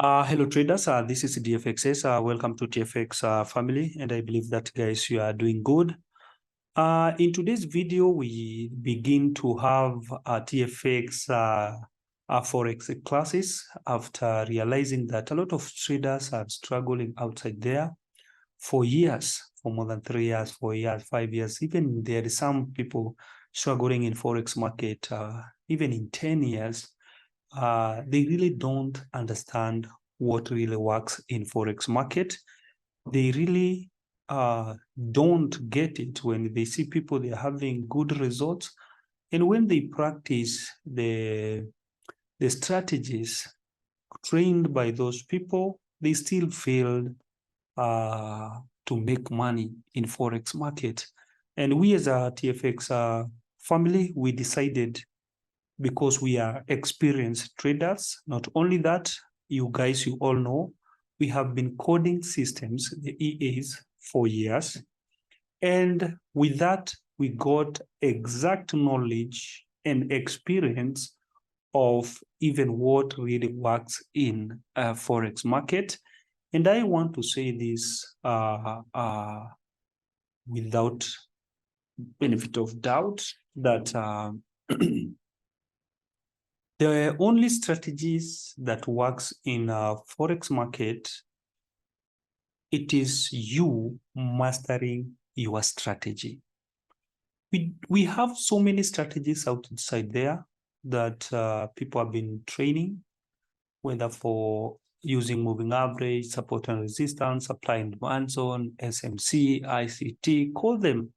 Hello traders, this is DFXS. Welcome to TAFX family, and I believe that guys, you are doing good. In today's video, we begin to have TFX Forex classes after realizing that a lot of traders are struggling outside there for years, for more than 3 years, 4 years, 5 years. Even there is some people struggling in Forex market, even in 10 years. They really don't understand what really works in Forex market. They really don't get it when they see people, they're having good results. And when they practice the strategies trained by those people, they still fail to make money in Forex market. And we as a TFX family, we decided, because we are experienced traders. Not only that, you guys, you all know, we have been coding systems, the EAs, for years. And with that, we got exact knowledge and experience of even what really works in a Forex market. And I want to say this without benefit of doubt, that the only strategies that works in a Forex market, it is you mastering your strategy. We have so many strategies outside there that people have been training, whether for using moving average, support and resistance, supply and demand zone, SMC, ICT, call them.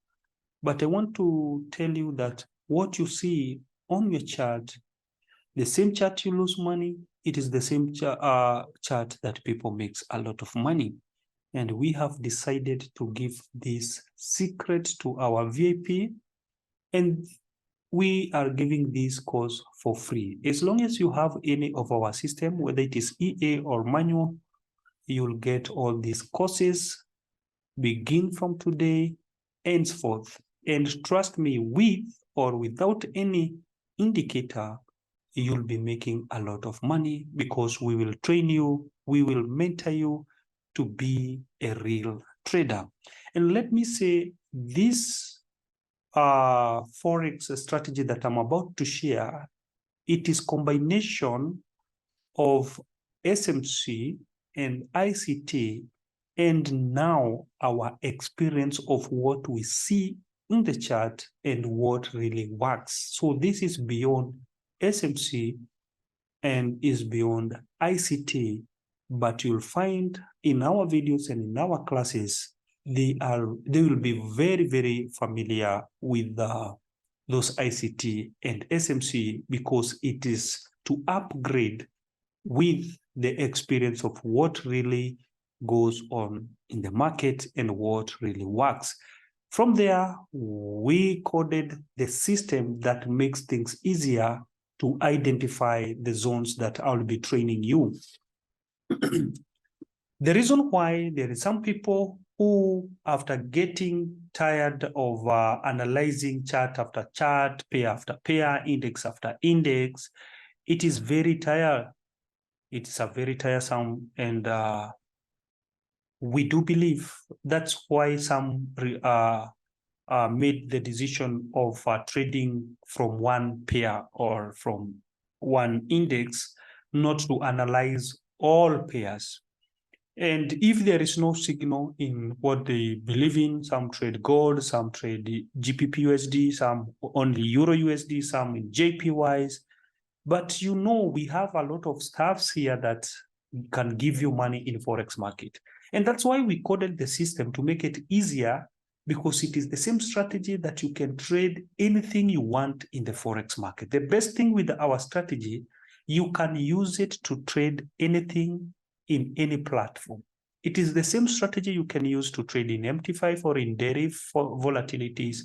But I want to tell you that what you see on your chart, the same chart you lose money, it is the same chart that people makes a lot of money. And we have decided to give this secret to our VIP, and we are giving this course for free. As long as you have any of our system, whether it is EA or manual, you'll get all these courses, begin from today, henceforth. And trust me, with or without any indicator, you'll be making a lot of money, because we will train you, we will mentor you to be a real trader. And let me say, this Forex strategy that I'm about to share, it is combination of SMC and ICT, and now our experience of what we see in the chart and what really works. So this is beyond SMC and is beyond ICT, but you'll find in our videos and in our classes, they will be very, very familiar with those ICT and SMC, because it is to upgrade with the experience of what really goes on in the market and what really works. From there, we coded the system that makes things easier to identify the zones that I'll be training you. The reason why there is some people who, after getting tired of analyzing chart after chart, pair after pair, index after index, it is very tired. It's a very tiresome, and we do believe that's why some made the decision of trading from one pair or from one index, not to analyze all pairs. And if there is no signal in what they believe in, some trade gold, some trade GBP/USD, some only Euro/USD, some in JPYs. But you know, we have a lot of stuffs here that can give you money in Forex market. And that's why we coded the system to make it easier, because it is the same strategy that you can trade anything you want in the Forex market. The best thing with our strategy, you can use it to trade anything in any platform. It is the same strategy you can use to trade in MT5 or in derivative volatilities,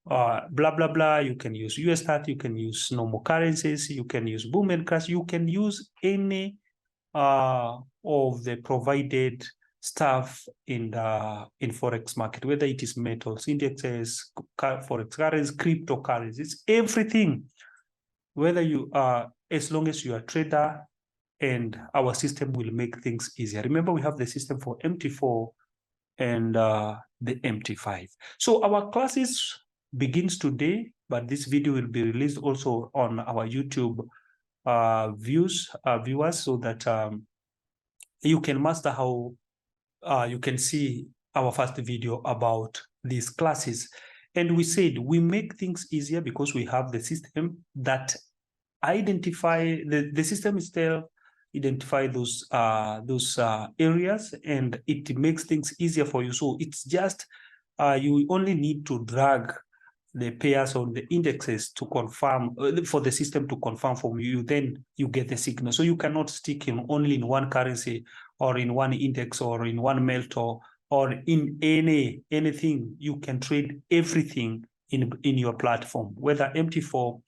blah, blah, blah. You can use US stat, you can use normal currencies, you can use boom and crash, you can use any of the provided stuff in Forex market, whether it is metals, indexes, Forex currencies, cryptocurrencies, everything. Whether you are, as long as you are a trader and our system will make things easier. Remember, we have the system for MT4 and the MT5. So our classes begins today, but this video will be released also on our YouTube viewers, so that you can master how you can see our first video about these classes. And we said we make things easier because we have the system that identify the system itself identify those areas, and it makes things easier for you. So it's just you only need to drag the pairs on the indexes to confirm for the system to confirm for you, then you get the signal. So you cannot stick in only in one currency or in one index or in one melt or in anything. You can trade everything in your platform, whether MT4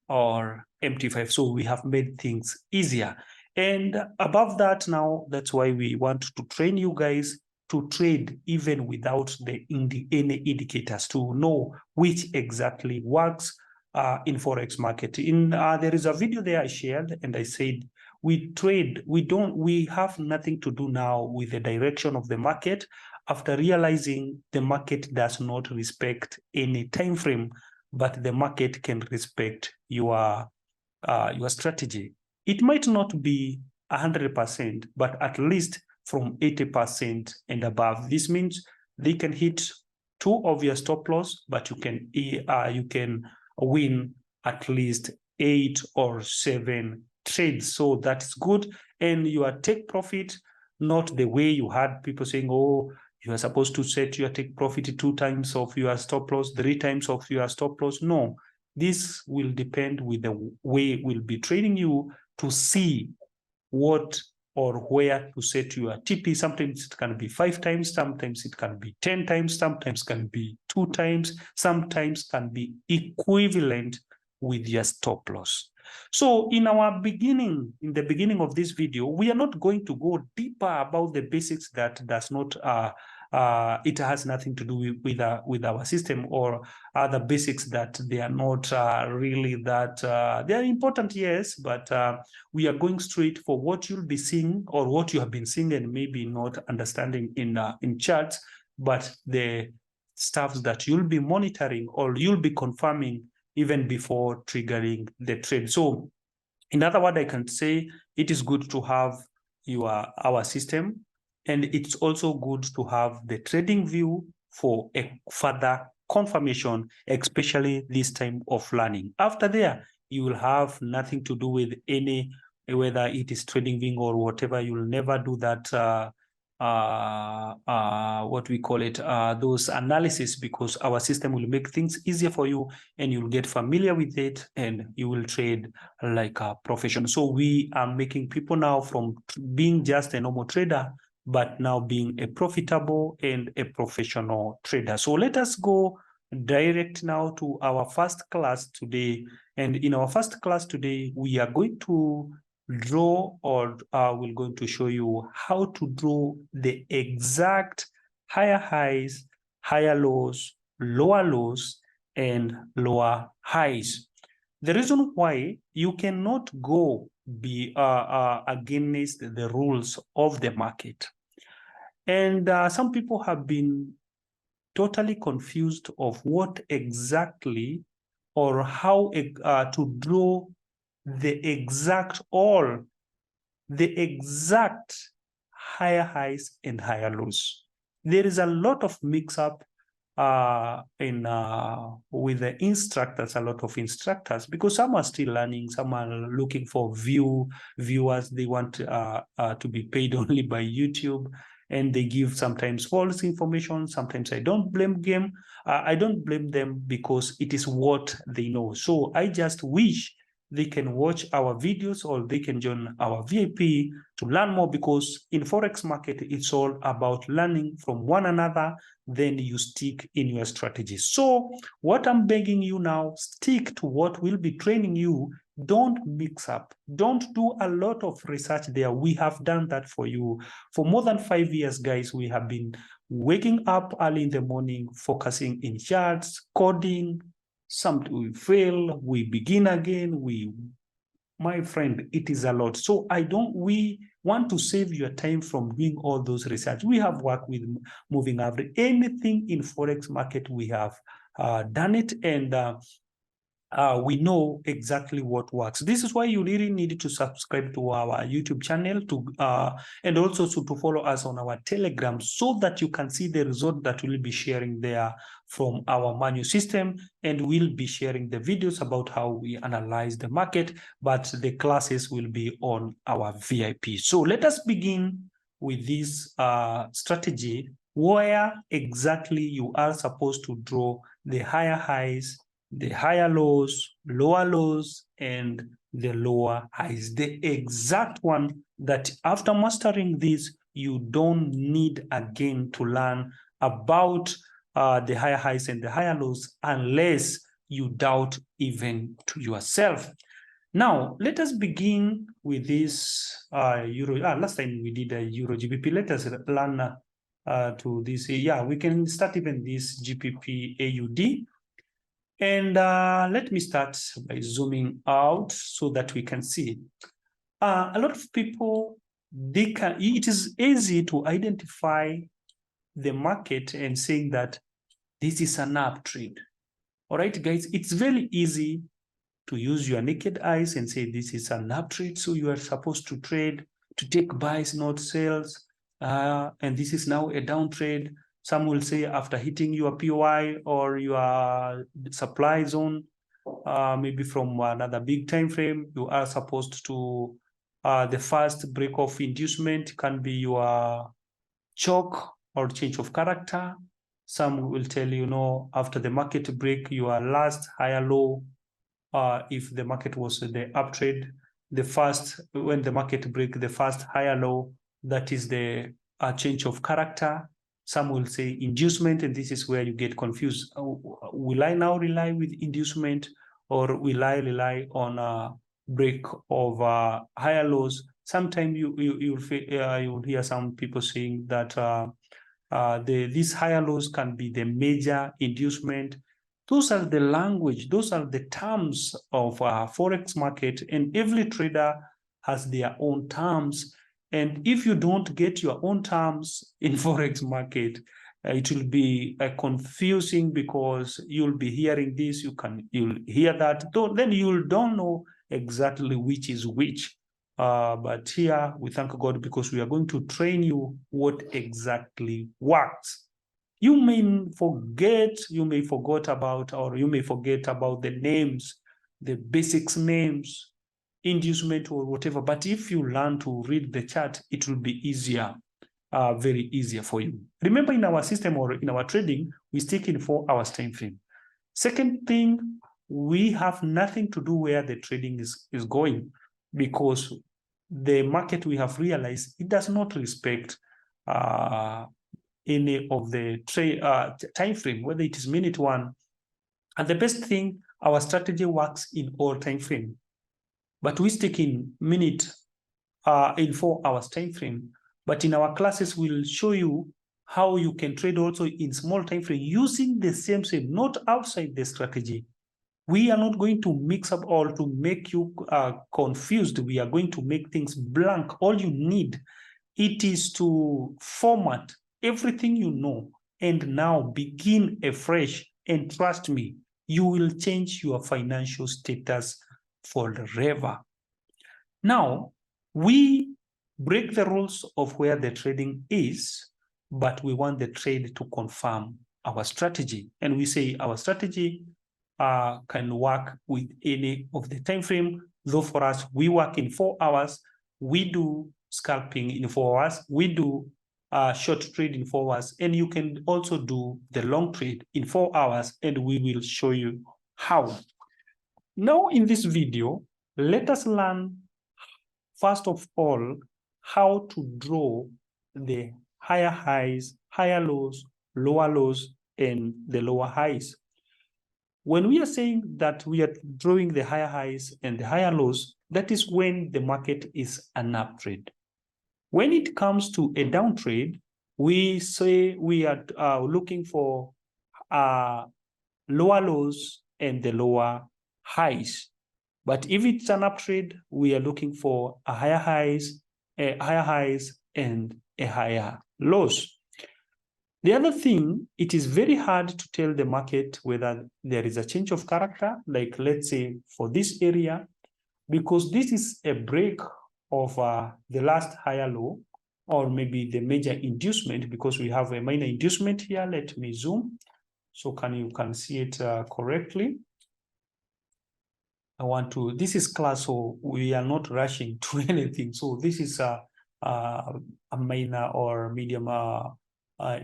or MT5. So we have made things easier. And above that now, that's why we want to train you guys to trade even without any indicators, to know which exactly works in Forex market. There is a video there I shared, and I said we trade, we have nothing to do now with the direction of the market after realizing the market does not respect any time frame, but the market can respect your strategy. It might not be 100%, but at least from 80% and above. This means they can hit 2 of your stop loss, but you can win at least 8 or 7 trades. So that's good. And your take profit, not the way you had people saying, oh, you are supposed to set your take profit 2 times of your stop loss, 3 times of your stop loss. No, this will depend with the way we'll be training you to see what or where to set your TP. Sometimes it can be 5 times, sometimes it can be 10 times, sometimes can be 2 times, sometimes can be equivalent with your stop loss. So in the beginning of this video, we are not going to go deeper about the basics that does not it has nothing to do with our system, or other basics that they are not really that they are important, yes, but we are going straight for what you'll be seeing or what you have been seeing and maybe not understanding in charts, but the stuff that you'll be monitoring or you'll be confirming even before triggering the trade. So in other words, I can say it is good to have our system, and it's also good to have the trading view for a further confirmation, especially this time of learning. After there, you will have nothing to do with any, whether it is trading view or whatever. You will never do that what we call it, those analysis, because our system will make things easier for you and you'll get familiar with it and you will trade like a professional. So we are making people now from being just a normal trader, but now being a profitable and a professional trader. So let us go direct now to our first class today. And in our first class today, we are going to draw, or we're going to show you how to draw the exact higher highs, higher lows, and lower highs. The reason why you cannot go against the rules of the market. And some people have been totally confused of what exactly or how to draw the exact higher highs and higher lows. There is a lot of mix-up with the instructors, a lot of instructors, because some are still learning, some are looking for viewers. They want to be paid only by YouTube, and they give sometimes false information. Sometimes I don't blame them. I don't blame them because it is what they know. So I just wish they can watch our videos or they can join our VIP to learn more, because in Forex market, it's all about learning from one another. Then you stick in your strategy. So what I'm begging you now, stick to what will be training you. Don't mix up. Don't do a lot of research there. We have done that for you. For more than 5 years, guys, we have been waking up early in the morning, focusing in charts, coding. Some we fail, we begin again, we my friend, it is a lot. So we want to save your time from doing all those research. We have worked with moving average, anything in Forex market, we have done it, and we know exactly what works. This is why you really need to subscribe to our YouTube channel and also to follow us on our Telegram, so that you can see the result that we'll be sharing there from our manual system, and we'll be sharing the videos about how we analyze the market, but the classes will be on our VIP. So let us begin with this strategy, where exactly you are supposed to draw the higher highs, the higher lows, lower lows, and the lower highs. The exact one that after mastering this, you don't need again to learn about the higher highs and the higher lows, unless you doubt even to yourself. Now, let us begin with this Euro. Last time we did a Euro GBP. Let us learn to this. Yeah, we can start even this GBP AUD. And let me start by zooming out so that we can see. A lot of people, it is easy to identify the market and saying that this is an uptrend. All right, guys, it's very easy to use your naked eyes and say this is an uptrend. So you are supposed to trade, to take buys, not sells. And this is now a downtrend. Some will say after hitting your POI or your supply zone, maybe from another big time frame, you are supposed to, the first break of inducement can be your choke or change of character. Some will tell you, no, after the market break, your last higher low, if the market was the uptrend, when the market break the first higher low, that is the change of character. Some will say inducement, and this is where you get confused. Will I now rely with inducement, or will I rely on a break of higher lows? Sometimes you'll hear some people saying that these higher lows can be the major inducement. Those are the language, those are the terms of Forex market, and every trader has their own terms. And if you don't get your own terms in Forex market, it will be confusing, because you'll be hearing this, you'll hear that, then you don't know exactly which is which. But here we thank God, because we are going to train you what exactly works. You may forget about the names, the basics names, inducement or whatever. But if you learn to read the chart, it will be easier, very easier for you. Remember, in our system or in our trading, we stick in 4 hours time frame. Second thing, we have nothing to do where the trading is going, because the market, we have realized, it does not respect any of the time frame, whether it is minute one. And the best thing, our strategy works in all time frame, but we stick in minute, in 4 hours time frame. But in our classes, we'll show you how you can trade also in small time frame using the same, not outside the strategy. We are not going to mix up all to make you confused. We are going to make things blank. All you need, it is to format everything you know and now begin afresh. And trust me, you will change your financial status forever. Now, we break the rules of where the trading is, but we want the trade to confirm our strategy. And we say our strategy can work with any of the time frame. Though for us, we work in 4 hours. We do scalping in 4 hours. We do short trade in 4 hours. And you can also do the long trade in 4 hours, and we will show you how. Now, in this video, let us learn, first of all, how to draw the higher highs, higher lows, lower lows, and the lower highs. When we are saying that we are drawing the higher highs and the higher lows, that is when the market is an uptrend. When it comes to a downtrend, we say we are looking for lower lows and the lower highs. But if it's an uptrend, we are looking for a higher highs and a higher lows. The other thing, it is very hard to tell the market whether there is a change of character, like let's say for this area, because this is a break of the last higher low, or maybe the major inducement, because we have a minor inducement here. Let me zoom so you can see it correctly. This is class, so we are not rushing to anything. So this is a minor or medium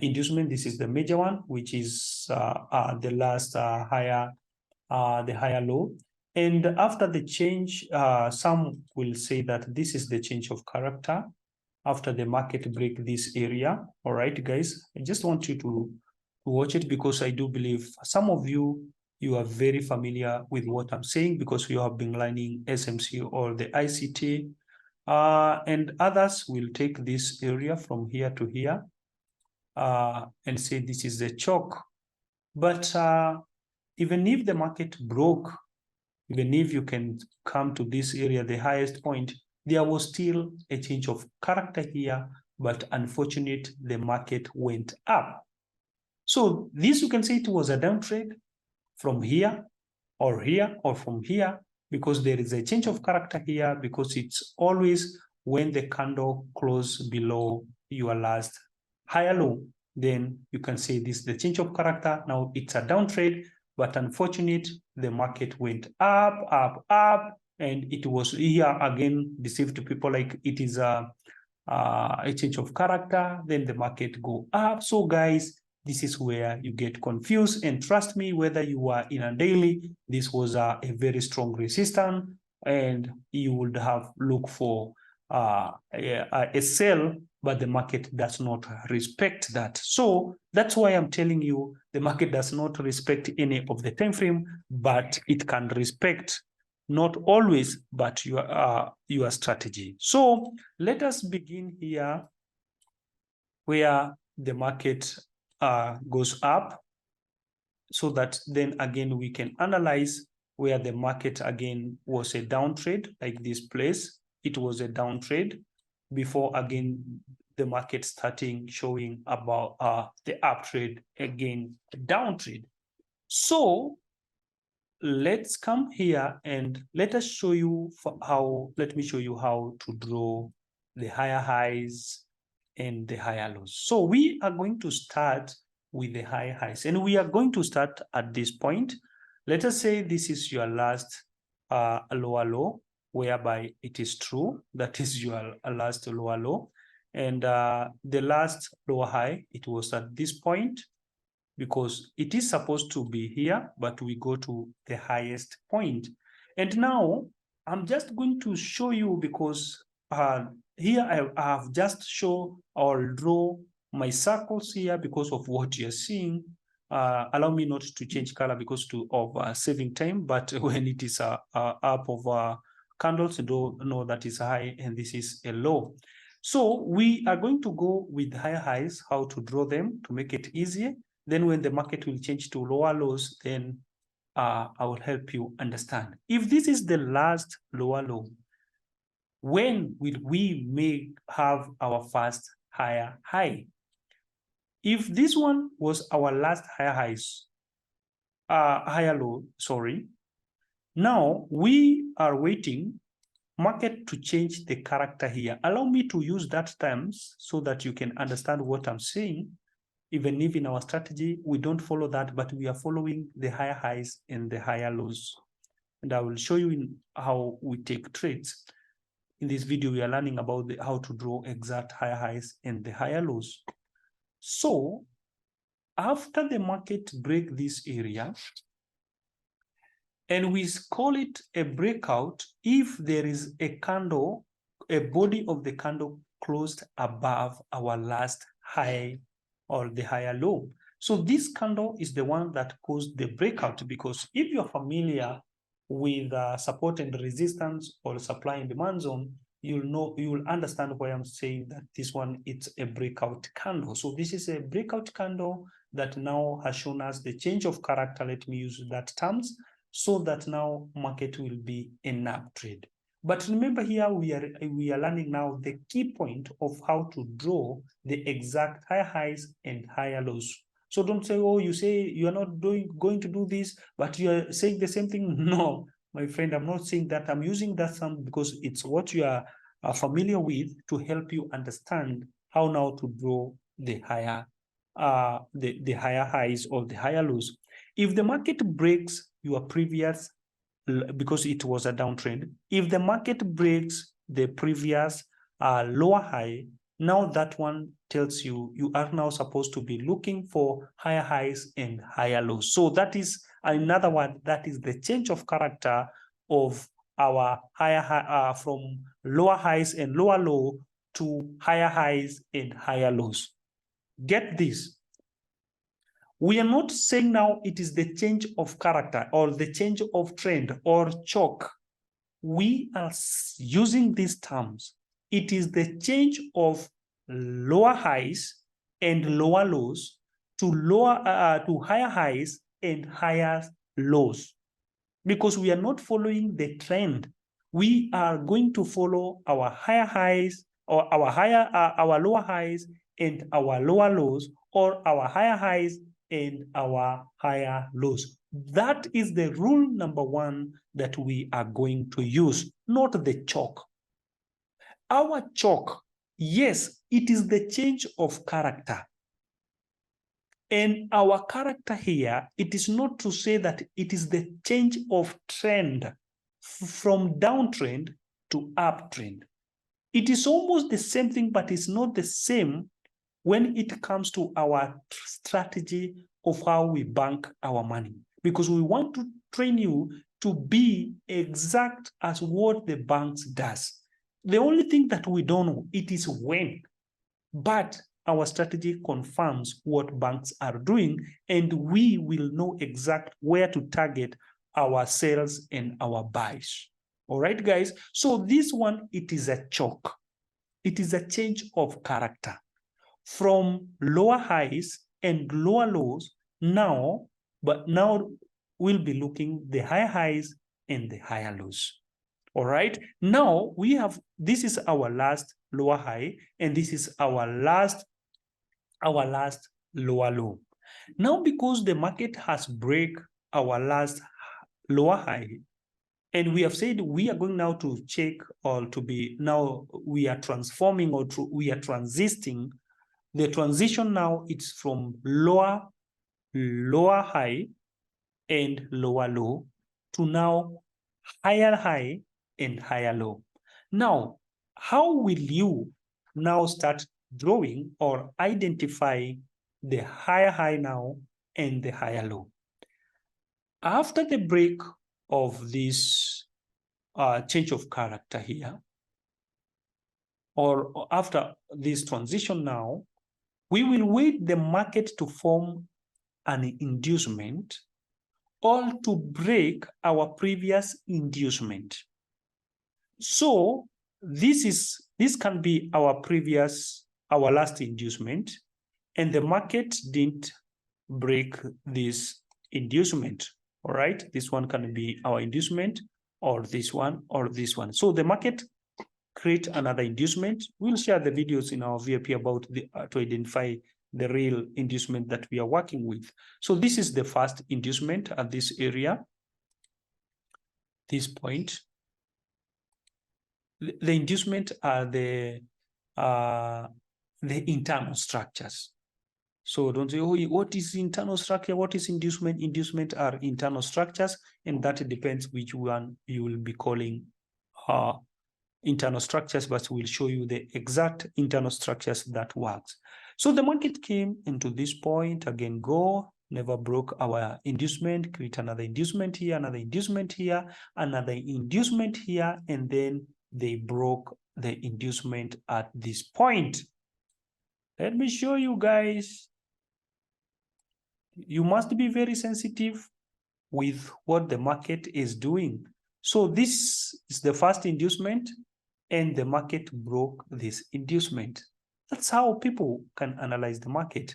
inducement. This is the major one, which is the last the higher low. And after the change, some will say that this is the change of character after the market break this area. All right, guys, I just want you to watch it, because I do believe some of you are very familiar with what I'm saying, because you have been learning SMC or the ICT, and others will take this area from here to here and say this is the choke. But even if the market broke, even if you can come to this area, the highest point, there was still a change of character here, but unfortunately, the market went up. So this, you can say it was a downtrend from here or from here, because there is a change of character here, because it's always when the candle closes below your last higher low, then you can say this is the change of character. Now it's a downtrend, but unfortunately, the market went up, and it was here again deceived people like it is a change of character, then the market go up. So guys, this is where you get confused, and trust me, whether you are in a daily, this was a very strong resistance, and you would have looked for a sell, but the market does not respect that. So that's why I'm telling you, the market does not respect any of the time frame, but it can respect, not always, but your strategy. So let us begin here where the market goes up, so that then again we can analyze where the market again was a downtrend, like this place. It was a downtrend before again the market starting showing about the uptrend, again downtrend. So let's come here and let me show you how to draw the higher highs and the higher lows. So we are going to start with the high highs, and we are going to start at this point. Let us say this is your last lower low, whereby it is true that is your last lower low, and the last lower high, it was at this point, because it is supposed to be here, but we go to the highest point. And now I'm just going to show you, because here I have just show or draw my circles here because of what you're seeing. Allow me not to change color because of saving time, but when it is up of candles, you don't know that is high and this is a low. So we are going to go with higher highs, how to draw them to make it easier. Then when the market will change to lower lows, then I will help you understand. If this is the last lower low, when will we have our first higher high? If this one was our last higher low, sorry, now we are waiting market to change the character here. Allow me to use that terms so that you can understand what I'm saying. Even if in our strategy, we don't follow that, but we are following the higher highs and the higher lows. And I will show you how we take trades. In this video, we are learning about how to draw exact higher highs and the higher lows. So after the market break this area, and we call it a breakout if there is a candle, a body of the candle closed above our last high or the higher low. So this candle is the one that caused the breakout, because if you're familiar with support and resistance or supply and demand zone, you'll understand why I'm saying that this one, it's a breakout candle. So this is a breakout candle that now has shown us the change of character. Let me use that terms. so that now market will be an up trade. But remember here, we are learning now the key point of how to draw the exact higher highs and higher lows. So don't say, oh, you say you are not going to do this, but you are saying the same thing. No, my friend, I'm not saying that. I'm using that term because it's what you are familiar with to help you understand how now to draw the higher the higher highs or the higher lows. If the market breaks your previous, because it was a downtrend, if the market breaks the previous lower high, now that one tells you you are now supposed to be looking for higher highs and higher lows. So that is another word, that is the change of character of our higher high, from lower highs and lower low to higher highs and higher lows. Get this. We are not saying now it is the change of character or the change of trend or chalk. We are using these terms. It is the change of lower highs and lower lows to higher highs and higher lows, because we are not following the trend. We are going to follow our higher highs or our lower highs and our lower lows, or our higher highs and our higher lows. That is the rule number one that we are going to use, not the chalk. Our chalk, yes, it is the change of character. And our character here, it is not to say that it is the change of trend from downtrend to uptrend. It is almost the same thing, but it's not the same when it comes to our strategy of how we bank our money, because we want to train you to be exact as what the banks does. The only thing that we don't know, it is when, but our strategy confirms what banks are doing, and we will know exact where to target our sales and our buys. All right, guys. So this one, it is a chalk. It is a change of character from lower highs and lower lows now, but now we'll be looking the higher highs and the higher lows. All right. Now we have, this is our last lower high, and this is our last lower low. Now, because the market has break our last lower high, and we have said we are going now to check, or to be, now we are transforming, or we are transiting. The transition now, it's from lower high and lower low to now higher high and higher low. Now, how will you now start drawing or identify the higher high now and the higher low? After the break of this change of character here, or after this transition now, we will wait the market to form an inducement or to break our previous inducement. So this can be our last inducement, and the market didn't break this inducement. All right, this one can be our inducement, or this one, or this one. So the market create another inducement. We'll share the videos in our VIP about to identify the real inducement that we are working with. So this is the first inducement at this area, this point. The inducement are the internal structures. So don't say, oh, what is internal structure? What is inducement? Inducement are internal structures, and that depends which one you will be calling internal structures, but we'll show you the exact internal structures that works. So the market came into this point, again, never broke our inducement, create another inducement here, another inducement here, another inducement here, and then they broke the inducement at this point. Let me show you guys. You must be very sensitive with what the market is doing. So this is the first inducement, and the market broke this inducement. That's how people can analyze the market.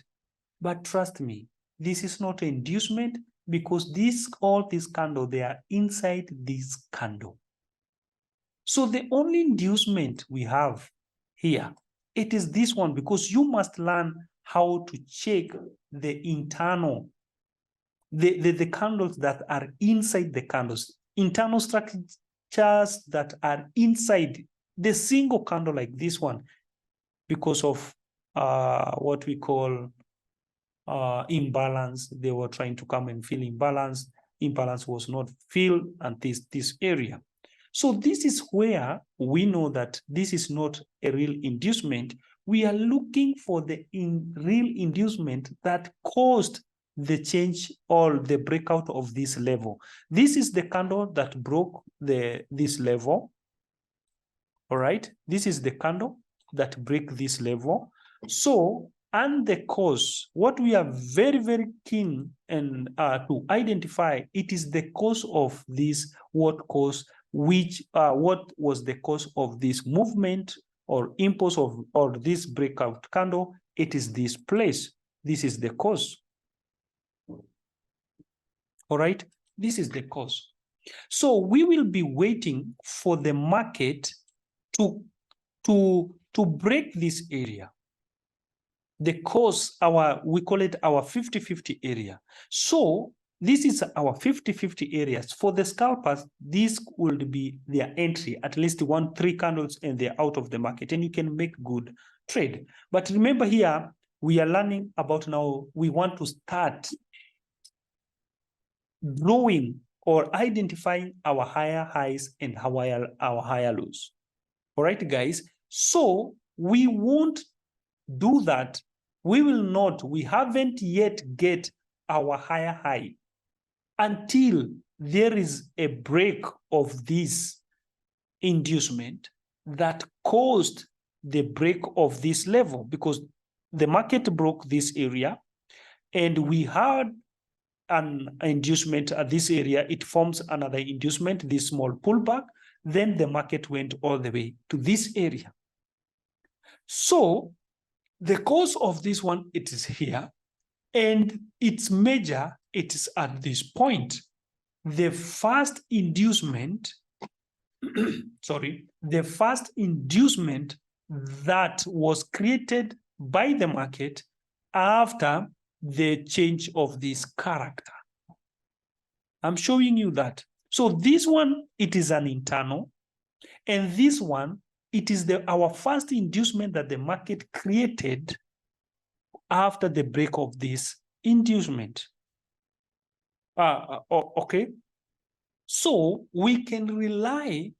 But trust me, this is not an inducement, because all these candle, they are inside this candle. So the only inducement we have here, it is this one, because you must learn how to check the internal, the candles that are inside the candles, internal structures that are inside the single candle like this one, because of what we call imbalance. They were trying to come and fill imbalance. Imbalance was not filled at this area. So this is where we know that this is not a real inducement. We are looking for the real inducement that caused the change or the breakout of this level. This is the candle that broke this level. All right, this is the candle that break this level. So, and the cause, what we are very, very keen and to identify, it is the cause of this, what was the cause of this movement or impulse of, or this breakout candle. It is this place. This is the cause. All right, this is the cause. So we will be waiting for the market to break this area. The cause, we call it our 50-50 area. So this is our 50-50 areas. For the scalpers, this will be their entry, at least 1-3 candles, and they're out of the market, and you can make good trade. But remember here, we are learning about now, we want to start drawing or identifying our higher highs and our higher lows. All right, guys. So we won't do that. We will not. We haven't yet get our higher high until there is a break of this inducement that caused the break of this level, because the market broke this area and we had an inducement at this area. It forms another inducement, this small pullback. Then the market went all the way to this area. So the cause of this one, it is here, and its major, it is at this point. The first inducement, the first inducement that was created by the market after the change of this character. I'm showing you that. So this one, it is an internal, and this one, it is our first inducement that the market created after the break of this inducement. Okay. So we can rely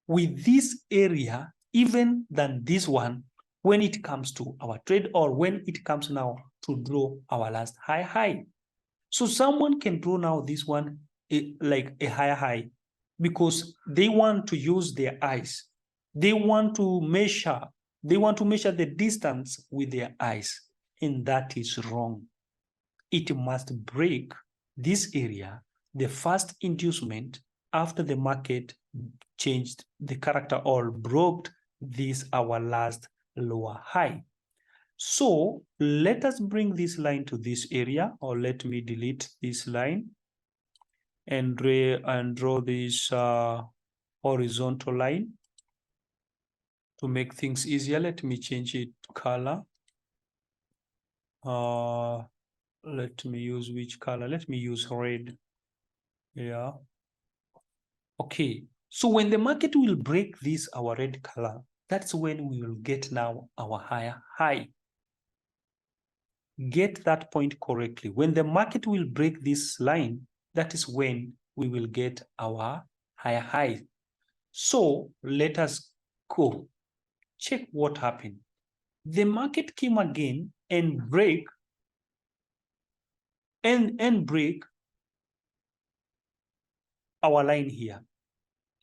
with this area even than this one when it comes to our trade, or when it comes now to draw our last high. So someone can draw now this one like a higher high, because they want to use their eyes. They want to measure the distance with their eyes, and that is wrong. It must break this area, the first inducement, after the market changed the character or broke this, our last lower high. So let us bring this line to this area, or let me delete this line and draw this horizontal line to make things easier. Let me change it color. Let me use which color? Let me use red. Yeah. Okay. So when the market will break this, our red color, that's when we will get now our higher high. Get that point correctly. When the market will break this line, that is when we will get our higher high. So let us go. Check what happened. The market came again and break our line here.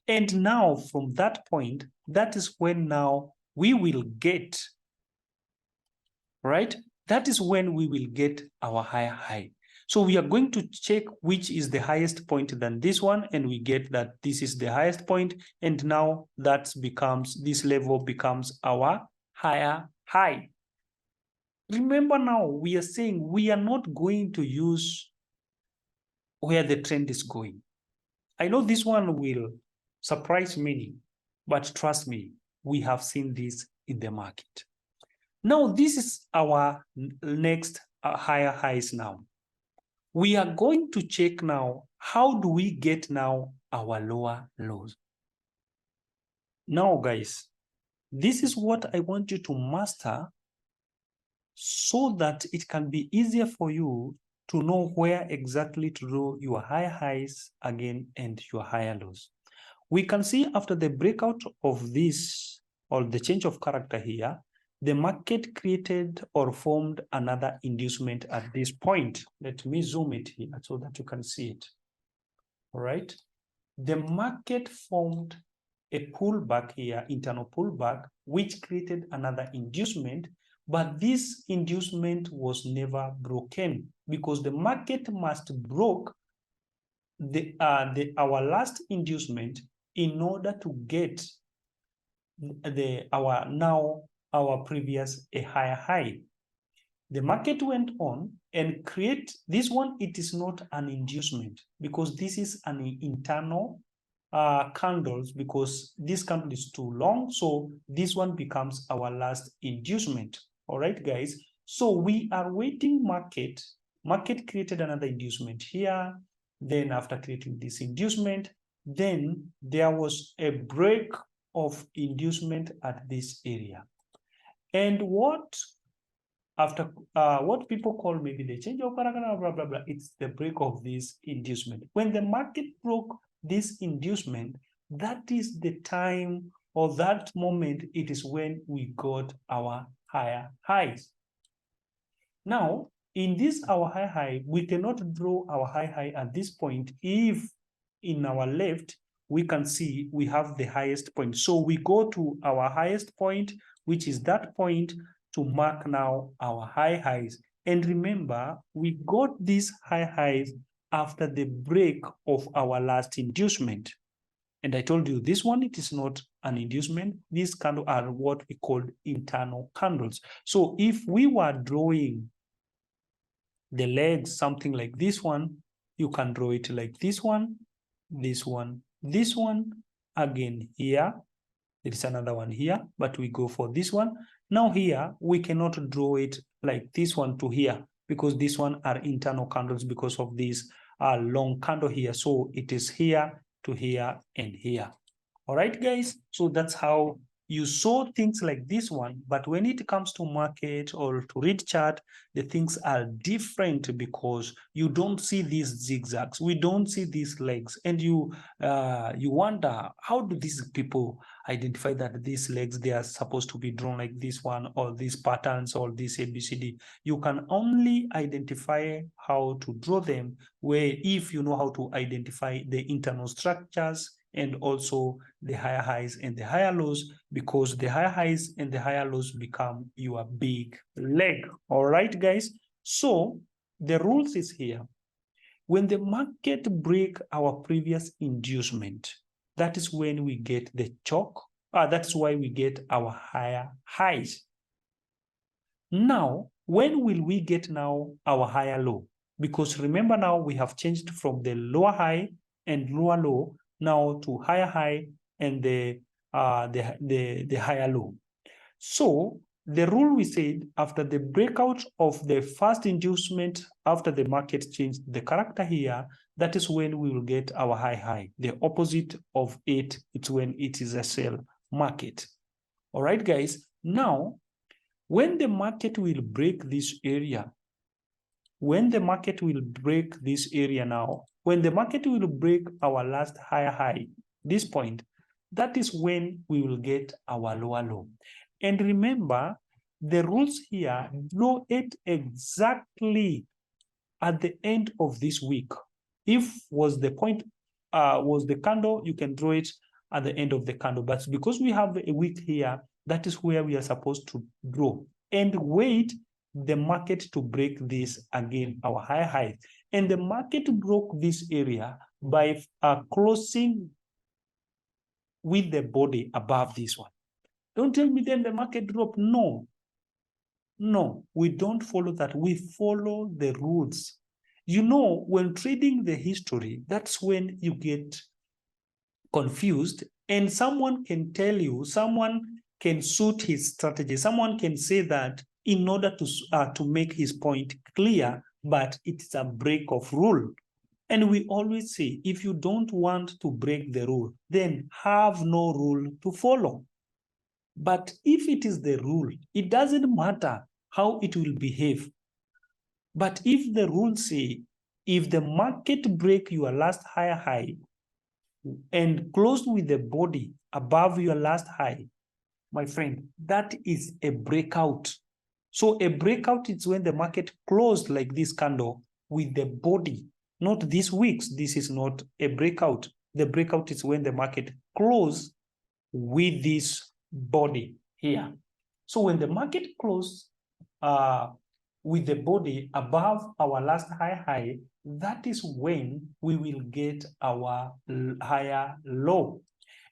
And now from that point, that is when now we will get, right? That is when we will get our higher high. So we are going to check which is the highest point than this one, and we get that this is the highest point, and now that becomes, this level becomes our higher high. Remember now, we are saying we are not going to use where the trend is going. I know this one will surprise many, but trust me, we have seen this in the market. Now, this is our next higher highs now. We are going to check now, how do we get now our lower lows? Now, guys, this is what I want you to master so that it can be easier for you to know where exactly to do your higher highs again and your higher lows. We can see after the breakout of this, or the change of character here, the market created or formed another inducement at this point. Let me zoom it here so that you can see it. All right. The market formed a pullback here, internal pullback, which created another inducement, but this inducement was never broken because the market must broke our last inducement in order to get our previous a higher high. The market went on and create this one. It is not an inducement because this is an internal candles, because this candle is too long. So this one becomes our last inducement. All right, guys. So we are waiting market. Market created another inducement here. Then after creating this inducement, then there was a break of inducement at this area. And what people call maybe the change of character, blah, blah, blah, it's the break of this inducement. When the market broke this inducement, that is the time, or that moment, it is when we got our higher highs. Now, in this our high high, we cannot draw our high high at this point if in our left we can see we have the highest point. So we go to our highest point, which is that point, to mark now our high highs. And remember, we got these high highs after the break of our last inducement. And I told you this one, it is not an inducement. These candles are what we call internal candles. So if we were drawing the legs, something like this one, you can draw it like this one, this one, this one, again here. There is another one here, but we go for this one. Now here, we cannot draw it like this one to here because this one are internal candles because of this long candle here. So it is here to here and here. All right, guys. So that's how you saw things like this one, but when it comes to market or to read chart, the things are different because you don't see these zigzags, we don't see these legs, and you wonder, how do these people identify that these legs, they are supposed to be drawn like this one, or these patterns, or this ABCD? You can only identify how to draw them where if you know how to identify the internal structures and also the higher highs and the higher lows, because the higher highs and the higher lows become your big leg. All right, guys. So the rules is here. When the market break our previous inducement, that is when we get the choke. That's why we get our higher highs. Now, when will we get now our higher low? Because remember, now we have changed from the lower high and lower low now to higher high and the higher low. So the rule we said, after the breakout of the first inducement, after the market changed the character here, that is when we will get our high high. The opposite of it, it's when it is a sell market. All right, guys. Now, when the market will break this area, when the market will break this area now, when the market will break our last higher high, this point, that is when we will get our lower low. And remember, the rules here, draw it exactly at the end of this week. If was the point, was the candle, you can draw it at the end of the candle. But because we have a week here, that is where we are supposed to draw and wait the market to break this again, our high high. And the market broke this area by closing with the body above this one. Don't tell me then the market dropped. No, we don't follow that. We follow the rules. You know, when trading the history, that's when you get confused, and someone can tell you, someone can suit his strategy, someone can say that in order to make his point clear, but it's a break of rule. And we always say, if you don't want to break the rule, then have no rule to follow. But if it is the rule, it doesn't matter how it will behave. But if the rules say, if the market break your last higher high and closed with the body above your last high, my friend, that is a breakout. So a breakout is when the market closed like this candle with the body, not these weeks. This is not a breakout. The breakout is when the market closed with this body here. So when the market closed with the body above our last high, that is when we will get our higher low.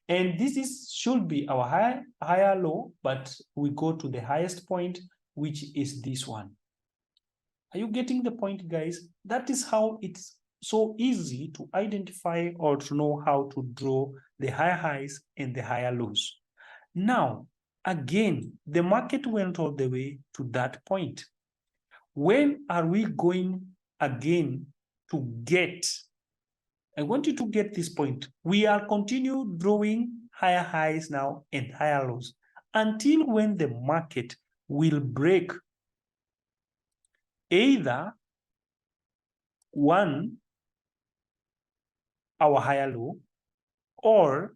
And this should be our higher low, but we go to the highest point, which is this one. Are you getting the point, guys? That is how it's so easy to identify or to know how to draw the higher highs and the higher lows. Now, again, the market went all the way to that point. When are we going again to get? I want you to get this point. We are continue drawing higher highs now and higher lows until when the market will break either one, our higher low, or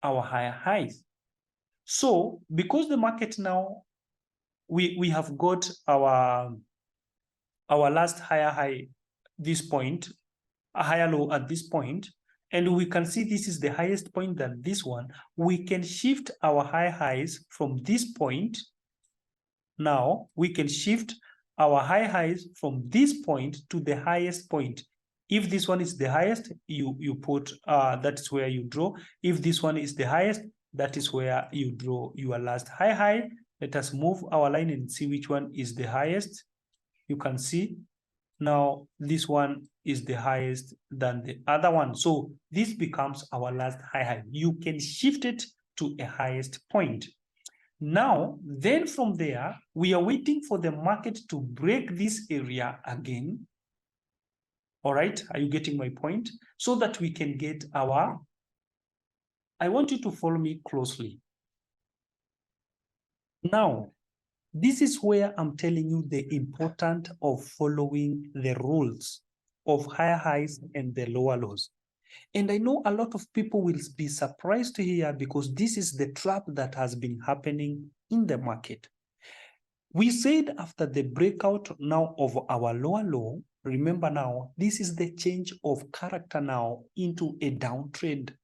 our higher highs. So because the market now, we have got our last higher high this point, a higher low at this point, and we can see this is the highest point than this one, we can shift our high highs from this point. Now we can shift our high highs from this point to the highest point. If this one is the highest, you put, that is where you draw. If this one is the highest, that is where you draw your last high. Let us move our line and see which one is the highest. You can see now this one is the highest than the other one. So this becomes our last high. You can shift it to a highest point. Now, then from there, we are waiting for the market to break this area again. All right, are you getting my point? So that we can get our, I want you to follow me closely. Now, this is where I'm telling you the importance of following the rules of higher highs and the lower lows. And I know a lot of people will be surprised to hear, because this is the trap that has been happening in the market. We said after the breakout now of our lower low, remember now, this is the change of character now into a downtrend.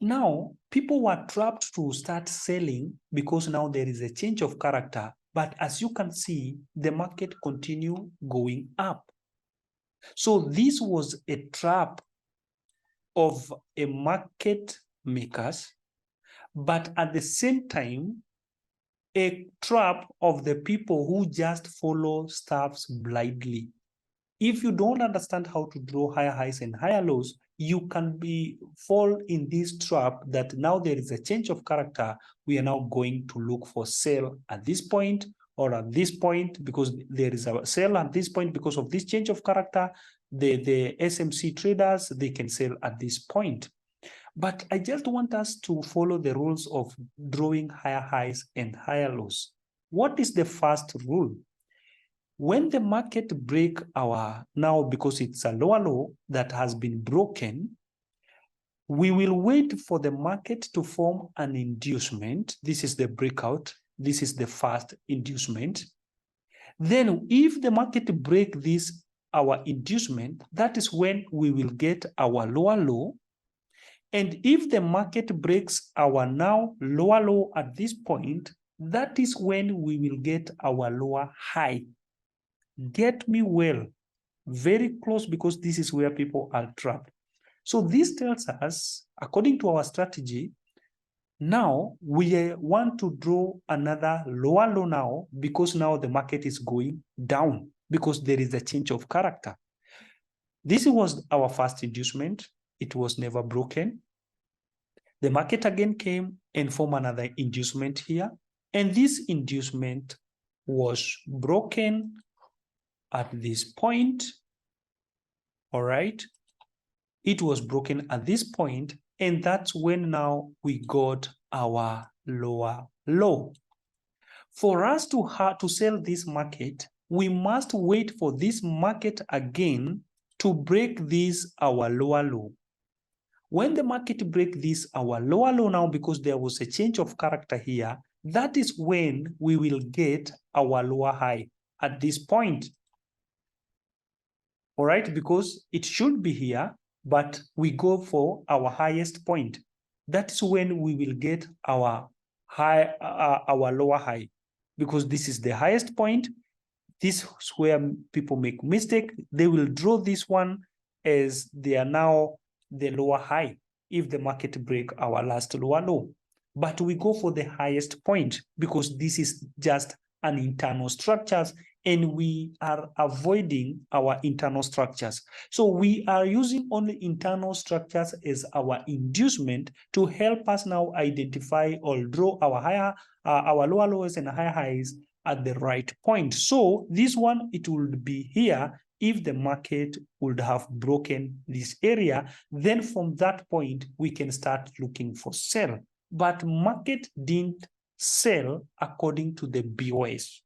Now, people were trapped to start selling because now there is a change of character. But as you can see, the market continue going up. So this was a trap of a market makers, but at the same time, a trap of the people who just follow stuffs blindly. If you don't understand how to draw higher highs and higher lows, you can fall in this trap that now there is a change of character. We are now going to look for sell at this point or at this point, because there is a sell at this point because of this change of character. The SMC traders, they can sell at this point. But I just want us to follow the rules of drawing higher highs and higher lows. What is the first rule? When the market break our, now because it's a lower low that has been broken, we will wait for the market to form an inducement. This is the breakout. This is the first inducement. Then if the market break this, our inducement, that is when we will get our lower low. And if the market breaks our now lower low at this point, that is when we will get our lower high. Get me well, very close, because this is where people are trapped. So this tells us, according to our strategy, now we want to draw another lower low now, because now the market is going down. because there is a change of character. This was our first inducement. It was never broken. The market again came and formed another inducement here. And this inducement was broken at this point. All right. It was broken at this point, and that's when now we got our lower low. For us to sell this market, we must wait for this market again to break this our lower low. When the market break this our lower low now, because there was a change of character here, that is when we will get our lower high at this point. All right, because it should be here, but we go for our highest point. That's when we will get our high, our lower high, because this is the highest point. This is where people make mistake. They will draw this one as they are now the lower high if the market break our last lower low. But we go for the highest point because this is just an internal structures, and we are avoiding our internal structures. So we are using only internal structures as our inducement to help us now identify or draw our higher, our lower lows and higher highs at the right point. So this one, it would be here if the market would have broken this area. Then from that point, we can start looking for sell. But market didn't sell according to the BOS.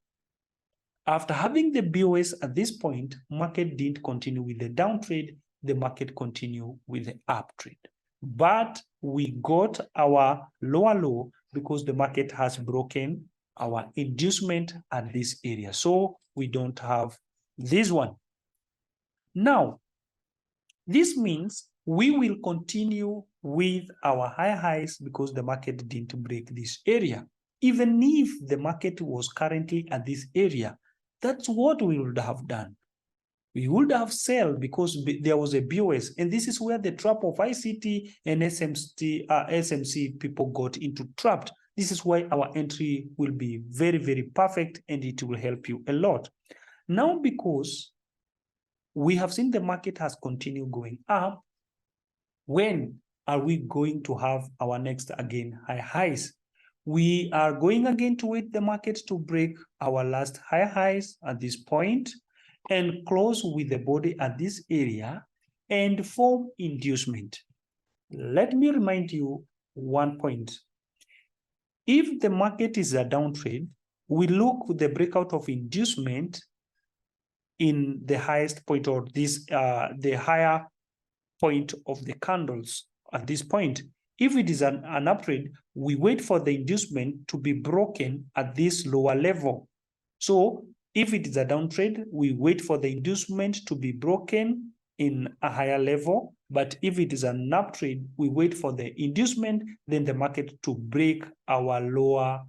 After having the BOS at this point, market didn't continue with the downtrade, the market continued with the uptrade. But we got our lower low because the market has broken our inducement at this area. So we don't have this one. Now, this means we will continue with our high highs because the market didn't break this area. Even if the market was currently at this area, that's what we would have done. We would have sold because there was a BOS, and this is where the trap of ICT and SMC people got into trapped. This is why our entry will be very, very perfect, and it will help you a lot. Now, because we have seen the market has continued going up, when are we going to have our next again high highs? We are going again to wait the market to break our last high highs at this point and close with the body at this area and form inducement. Let me remind you one point. If the market is a downtrend, we look at the breakout of inducement in the highest point, or this the higher point of the candles at this point. If it is an uptrend, we wait for the inducement to be broken at this lower level. So if it is a downtrend, we wait for the inducement to be broken in a higher level. But if it is an uptrend, we wait for the inducement, then the market to break our lower,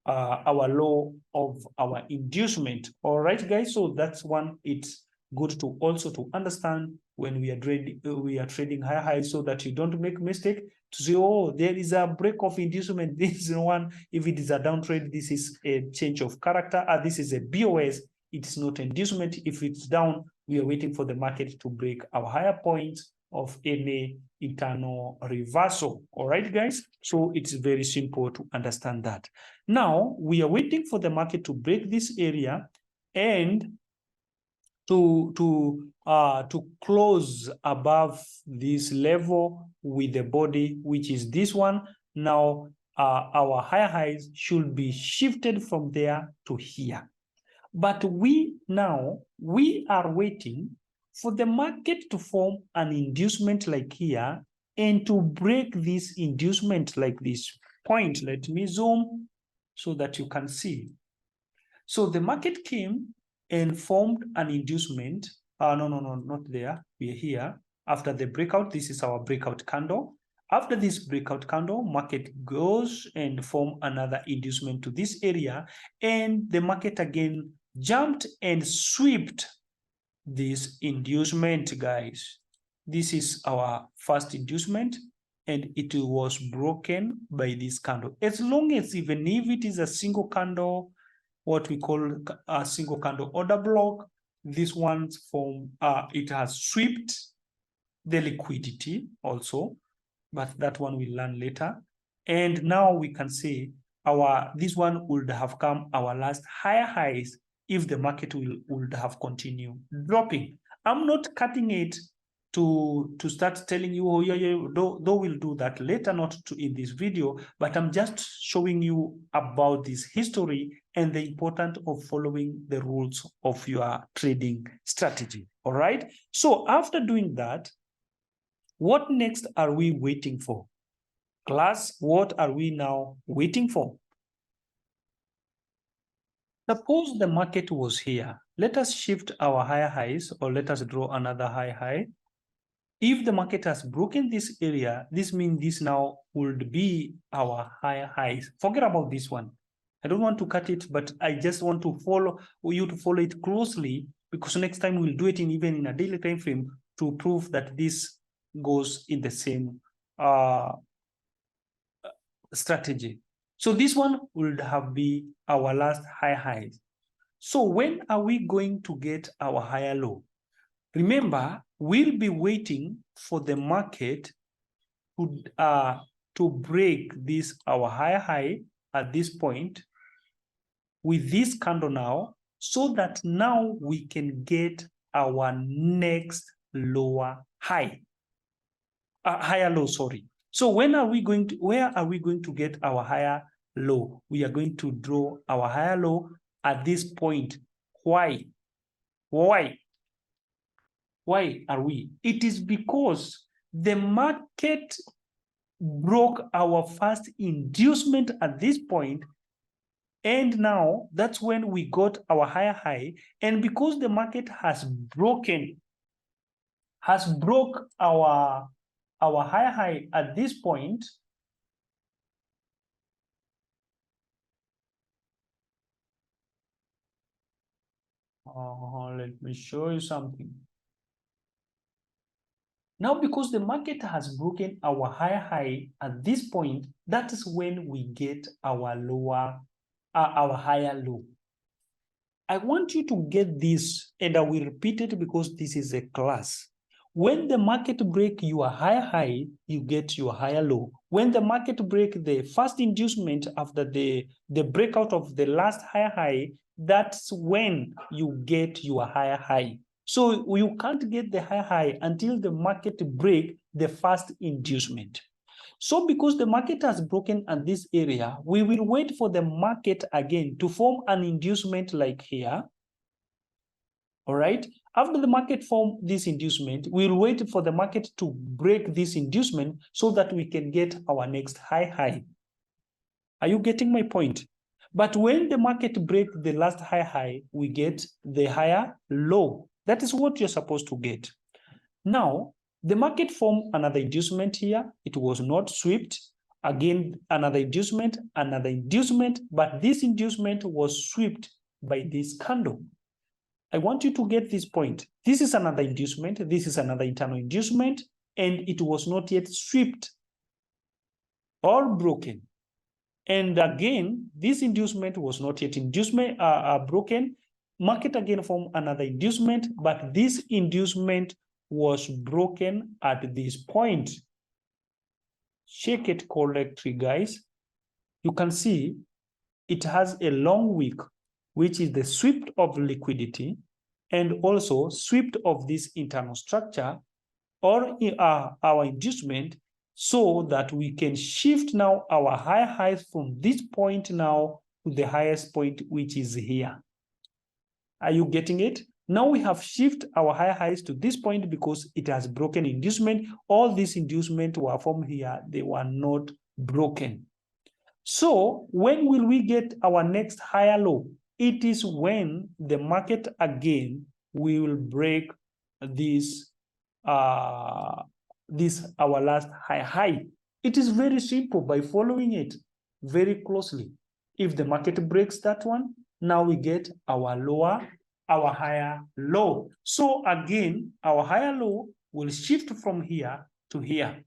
our low of our inducement. All right, guys. So that's one. It's good to also to understand when we are trading high highs, so that you don't make mistake to say, oh, there is a break of inducement. This is one. If it is a downtrend, this is a change of character. This is a BOS. It's not inducement. If it's down, we are waiting for the market to break our higher points of any internal reversal. All right, guys. So it's very simple to understand that. Now we are waiting for the market to break this area and to close above this level with the body, which is this one. Now our higher highs should be shifted from there to here. But we are waiting for the market to form an inducement like here and to break this inducement like this point. Let me zoom so that you can see. So the market came and formed an inducement. No, not there. We are here. After the breakout, this is our breakout candle. After this breakout candle, market goes and form another inducement to this area, and the market again jumped and swept this inducement, guys. This is our first inducement, and it was broken by this candle. As long as, even if it is a single candle, what we call a single candle order block. This one's form, it has swept the liquidity also, but that one we'll learn later. And now we can see this one would have come our last higher highs if the market would have continued dropping. I'm not cutting it to start telling you, oh yeah, though we'll do that later, not in this video, but I'm just showing you about this history and the importance of following the rules of your trading strategy. All right. So after doing that, what next are we waiting for? Class, what are we now waiting for? Suppose the market was here. Let us shift our higher highs, or let us draw another high. If the market has broken this area, this means this now would be our higher highs. Forget about this one. I don't want to cut it, but I just want to follow you to follow it closely, because next time we'll do it even in a daily time frame to prove that this goes in the same strategy. So this one would have be our last high highs. So when are we going to get our higher low? Remember, we'll be waiting for the market to break this our higher high at this point with this candle now, so that now we can get our next lower high, higher low, sorry. So where are we going to get our higher low? We are going to draw our higher low at this point. Why are we? It is because the market broke our first inducement at this point, and now that's when we got our higher high. And because the market has broke our higher high at this point, let me show you something. Now, because the market has broken our higher high at this point, that is when we get our higher low. I want you to get this, and I will repeat it because this is a class. When the market break your higher high, you get your higher low. When the market break the first inducement after the breakout of the last higher high, that's when you get your higher high. So you can't get the higher high until the market break the first inducement. So because the market has broken at this area, we will wait for the market again to form an inducement like here. All right. After the market form this inducement, we'll wait for the market to break this inducement so that we can get our next high. Are you getting my point? But when the market breaks the last high, we get the higher low. That is what you're supposed to get. Now, the market formed another inducement here. It was not swept. Again, another inducement, but this inducement was swept by this candle. I want you to get this point. This is another inducement. This is another internal inducement, and it was not yet swept or broken. And again, this inducement was not yet broken. Market again formed another inducement, but this inducement was broken at this point. Check it correctly, guys. You can see it has a long wick, which is the sweep of liquidity, and also sweep of this internal structure or our inducement, so that we can shift now our high highs from this point now to the highest point, which is here. Are you getting it? Now we have shifted our high highs to this point because it has broken inducement. All these inducements were formed here. They were not broken. So when will we get our next higher low? It is when the market again will break this, our last high. It is very simple by following it very closely. If the market breaks that one, now we get our higher low. So again, our higher low will shift from here to here.